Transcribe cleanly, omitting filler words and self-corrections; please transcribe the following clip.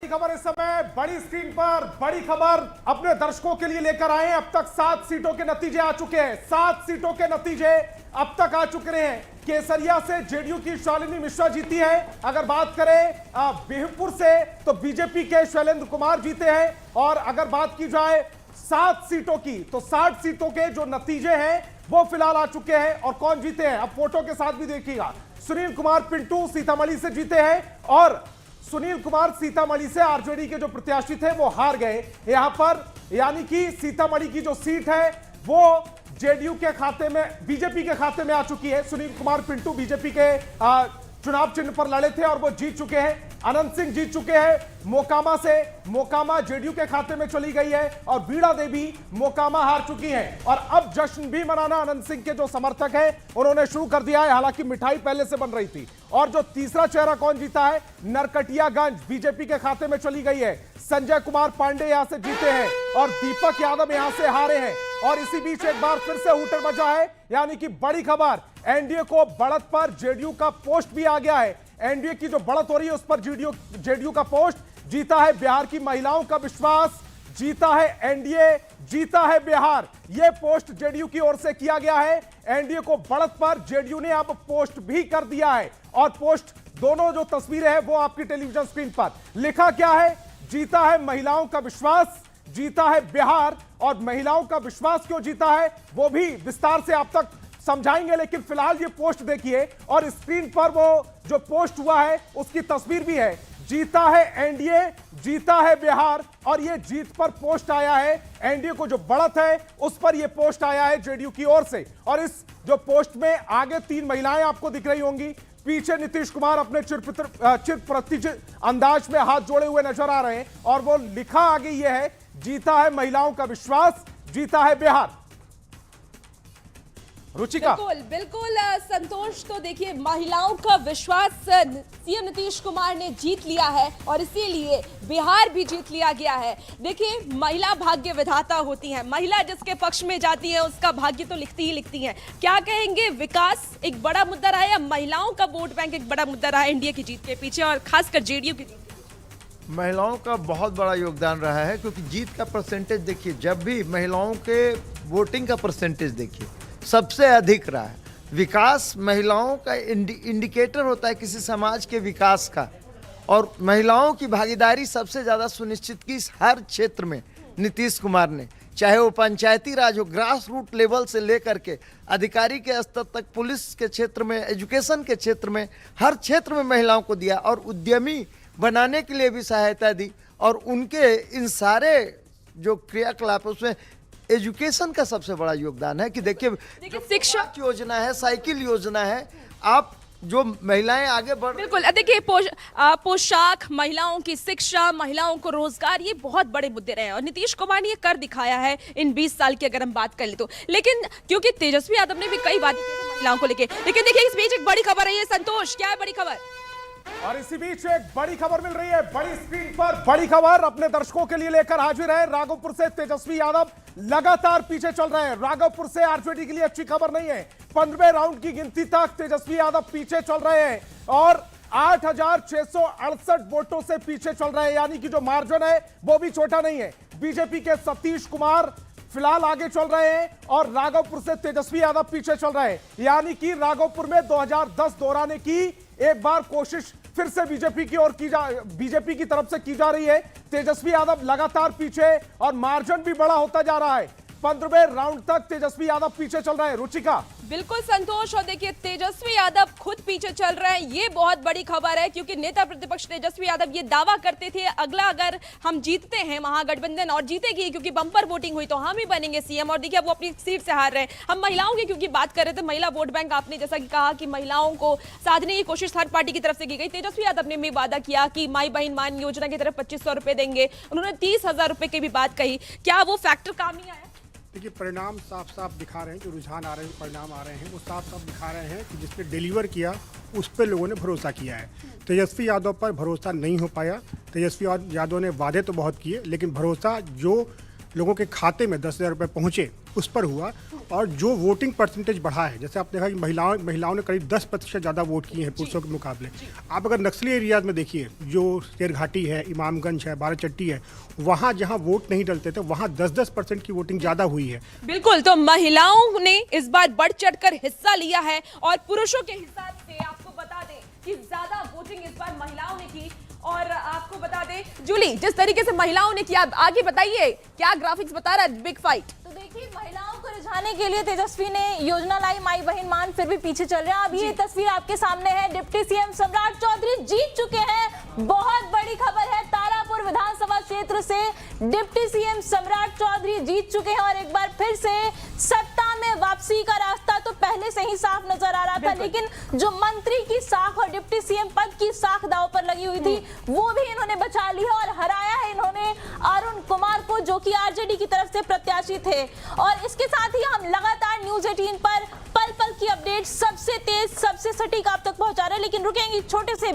खबर इस समय बड़ी स्क्रीन पर बड़ी खबर अपने दर्शकों के लिए लेकर आए हैं। अब तक 7 सीटों के नतीजे आ चुके हैं। 7 सीटों के नतीजे अब तक आ चुके हैं। केसरिया से जेडीयू की शालिनी मिश्रा जीती है। अगर बात करें बिहपुर से तो बीजेपी के शैलेंद्र कुमार जीते हैं। और अगर बात की जाए 7 सीटों की तो 60 सीटों के जो नतीजे हैं वो फिलहाल आ चुके हैं। और कौन जीते हैं अब फोटो के साथ भी देखिएगा। सुनील कुमार पिंटू सीतामढ़ी से जीते हैं और सुनील कुमार सीतामढ़ी से आरजेडी के जो प्रत्याशी थे वो हार गए यहां पर, यानी कि सीतामढ़ी की जो सीट है वो जेडीयू के खाते में, बीजेपी के खाते में आ चुकी है। सुनील कुमार पिंटू बीजेपी के चुनाव चिन्ह पर लड़े थे और वो जीत चुके हैं। अनंत सिंह जीत चुके हैं मोकामा से, मोकामा जेडीयू के खाते में चली गई है। और बीड़ा देवी मोकामा हार चुकी हैं। और अब जश्न भी मनाना अनंत सिंह के जो समर्थक हैं उन्होंने शुरू कर दिया है। हालांकि मिठाई पहले से बन रही थी। और जो तीसरा चेहरा कौन जीता है, नरकटियागंज बीजेपी के खाते में चली गई है। संजय कुमार पांडे यहां से जीते हैं और दीपक यादव यहां से हारे हैं। और इसी बीच एक बार फिर से हूटर बजा है, यानी कि बड़ी खबर, एनडीए को बढ़त पर जेडीयू का पोस्ट भी आ गया है। एनडीए की जो बढ़त हो रही है उस पर जेडीयू का पोस्ट जीता है। बिहार की महिलाओं का विश्वास जीता है एनडीए, जीता है बिहार। यह पोस्ट जेडीयू की ओर से किया गया है। एनडीए को बढ़त पर जेडीयू ने अब पोस्ट भी कर दिया है। और पोस्ट दोनों जो तस्वीरें हैं वो आपकी टेलीविजन स्क्रीन पर लिखा क्या है, जीता है महिलाओं का विश्वास, जीता है बिहार। और महिलाओं का विश्वास क्यों जीता है वो भी विस्तार से आप तक समझाएंगे, लेकिन फिलहाल ये पोस्ट देखिए और स्क्रीन पर वो जो पोस्ट हुआ है उसकी तस्वीर भी है। जीता है एनडीए, जीता है बिहार। और ये जीत पर पोस्ट आया है, एनडीए को जो बढ़त है उस पर ये पोस्ट आया है जेडीयू की ओर से। और इस जो पोस्ट में आगे 3 महिलाएं आपको दिख रही होंगी, पीछे नीतीश कुमार अपने चिर प्रतिचित अंदाज में हाथ जोड़े हुए नजर आ रहे हैं। और वो लिखा आगे ये है, जीता है महिलाओं का विश्वास, जीता है बिहार। रुचिका, बिल्कुल बिल्कुल संतोष, तो देखिए महिलाओं का विश्वास सीएम नीतीश कुमार ने जीत लिया है और इसीलिए बिहार भी जीत लिया गया है। देखिए महिला भाग्य विधाता होती हैं, महिला जिसके पक्ष में जाती है उसका भाग्य तो लिखती ही लिखती हैं। क्या कहेंगे, विकास एक बड़ा मुद्दा रहा या महिलाओं का वोट बैंक एक बड़ा मुद्दा रहा एनडीए की जीत के पीछे और खासकर जेडीयू की जीत? महिलाओं का बहुत बड़ा योगदान रहा है, क्योंकि जीत का परसेंटेज देखिए, जब भी महिलाओं के वोटिंग का परसेंटेज देखिए सबसे अधिक रहा है। विकास महिलाओं का इंडिकेटर होता है किसी समाज के विकास का, और महिलाओं की भागीदारी सबसे ज़्यादा सुनिश्चित की हर क्षेत्र में नीतीश कुमार ने, चाहे वो पंचायती राज हो, ग्रास रूट लेवल से लेकर के अधिकारी के स्तर तक, पुलिस के क्षेत्र में, एजुकेशन के क्षेत्र में, हर क्षेत्र में महिलाओं को दिया और उद्यमी बनाने के लिए भी सहायता दी। और उनके इन सारे जो क्रियाकलाप है उसमें एजुकेशन का सबसे बड़ा योगदान है। कि देखिए शिक्षा योजना है, साइकिल योजना है, आप जो महिलाएं आगे बढ़, बिल्कुल देखिए पोशाक, महिलाओं की शिक्षा, महिलाओं को रोजगार, ये बहुत बड़े मुद्दे रहे हैं और नीतीश कुमार ने ये कर दिखाया है इन 20 साल की अगर हम बात कर ले तो। लेकिन क्योंकि तेजस्वी यादव ने भी कई बातें की थी महिलाओं को लेकर, लेकिन देखिए इस बीच एक बड़ी खबर है। ये संतोष, क्या है बड़ी खबर? और इसी बीच एक बड़ी खबर मिल रही है, बड़ी स्क्रीन पर बड़ी खबर अपने दर्शकों के लिए लेकर हाजिर है। राघोपुर से तेजस्वी यादव लगातार पीछे चल रहे हैं। राघोपुर से आरजेडी के लिए अच्छी खबर नहीं है। 15वें राउंड की गिनती तक तेजस्वी यादव पीछे चल रहे हैं और 8,668 वोटों से पीछे चल रहे हैं, यानी कि जो मार्जिन है वो भी छोटा नहीं है। बीजेपी के सतीश कुमार फिलहाल आगे चल रहे हैं और राघोपुर से तेजस्वी यादव पीछे चल रहे हैं। यानी कि राघोपुर में 2010 दोहराने की एक बार कोशिश फिर से बीजेपी की तरफ से की जा रही है। तेजस्वी यादव लगातार पीछे और मार्जिन भी बड़ा होता जा रहा है। 15वें राउंड तक तेजस्वी यादव पीछे चल रहे हैं। रुचिका, बिल्कुल संतोष, और देखिए तेजस्वी यादव खुद पीछे चल रहे हैं, ये बहुत बड़ी खबर है। क्योंकि नेता प्रतिपक्ष तेजस्वी यादव ये दावा करते थे अगला अगर हम जीतते हैं महागठबंधन और जीतेगी, क्योंकि बंपर वोटिंग हुई तो हम ही बनेंगे सीएम। और देखिए वो अपनी सीट से हार रहे हैं। हम महिलाओं की क्योंकि बात कर रहे थे, महिला वोट बैंक आपने जैसा कि कहा कि महिलाओं को साधने की कोशिश थर्ड पार्टी की तरफ से की गई। तेजस्वी यादव ने भी वादा किया कि माई बहन मान योजना की तरफ 2500 रुपए देंगे। उन्होंने 30,000 रुपए की भी बात कही। क्या वो फैक्टर काम नहीं आया? देखिए परिणाम साफ साफ दिखा रहे हैं, जो रुझान आ रहे हैं, परिणाम आ रहे हैं वो साफ साफ दिखा रहे हैं कि जिसने डिलीवर किया उस पर लोगों ने भरोसा किया है। तेजस्वी यादव पर भरोसा नहीं हो पाया। तेजस्वी यादव ने वादे तो बहुत किए, लेकिन भरोसा जो लोगों के खाते में 10,000 रुपये पहुँचे, उस पर हुआ। और जो वोटिंग परसेंटेज बढ़ा है, जैसे आपने देखा कि महिलाओं ने करीब 10% ज़्यादा वोट किए हैं पुरुषों के मुकाबले। आप अगर नक्सली एरियाज में देखिए, जो शेरघाटी है, इमामगंज है, बाराचट्टी है, वहाँ जहाँ वोट नहीं डलते थे वहाँ 10% की वोटिंग ज़्यादा हुई है। बिल्कुल, तो महिलाओं ने इस बार बढ़ चढ़कर हिस्सा लिया है और पुरुषों के हिसाब से आपको बता दें कि ज्यादा वोटिंग इस बार महिलाओं ने की। और आपको बता दें जूली, जिस तरीके से महिलाओं ने किया, आगे बताइए क्या ग्राफिक्स बता रहा है बिग फाइट। तो देखिए, महिलाओं को रिझाने के लिए तेजस्वी ने योजना लाई, माई बहन मान, फिर भी पीछे चल रहे हैं। अब ये तस्वीर आपके सामने है, डिप्टी सीएम सम्राट चौधरी जीत चुके हैं। बहुत बड़ी खबर है, तारापुर विधानसभा क्षेत्र से डिप्टी सीएम सम्राट चौधरी जीत चुके हैं और एक बार फिर से सत्ता में वापसी का रास्ता तो पहले से ही साफ नजर आ रहा था, लेकिन जो मंत्री की साख और डिप्टी सीएम पद की साख दांव पर लगी हुई थी, वो भी इन्होंने बचा ली है और हराया है इन्होंने अरुण कुमार को, जो कि आरजेडी की तरफ से प्रत्याशी थे। और इसके साथ ही हम लगातार न्यूज़ 18 पर पल पल की अपडेट सबसे तेज, सबसे सटीक आप तक पहुंचा रहे हैं। लेकिन रुकेंगे छोटे से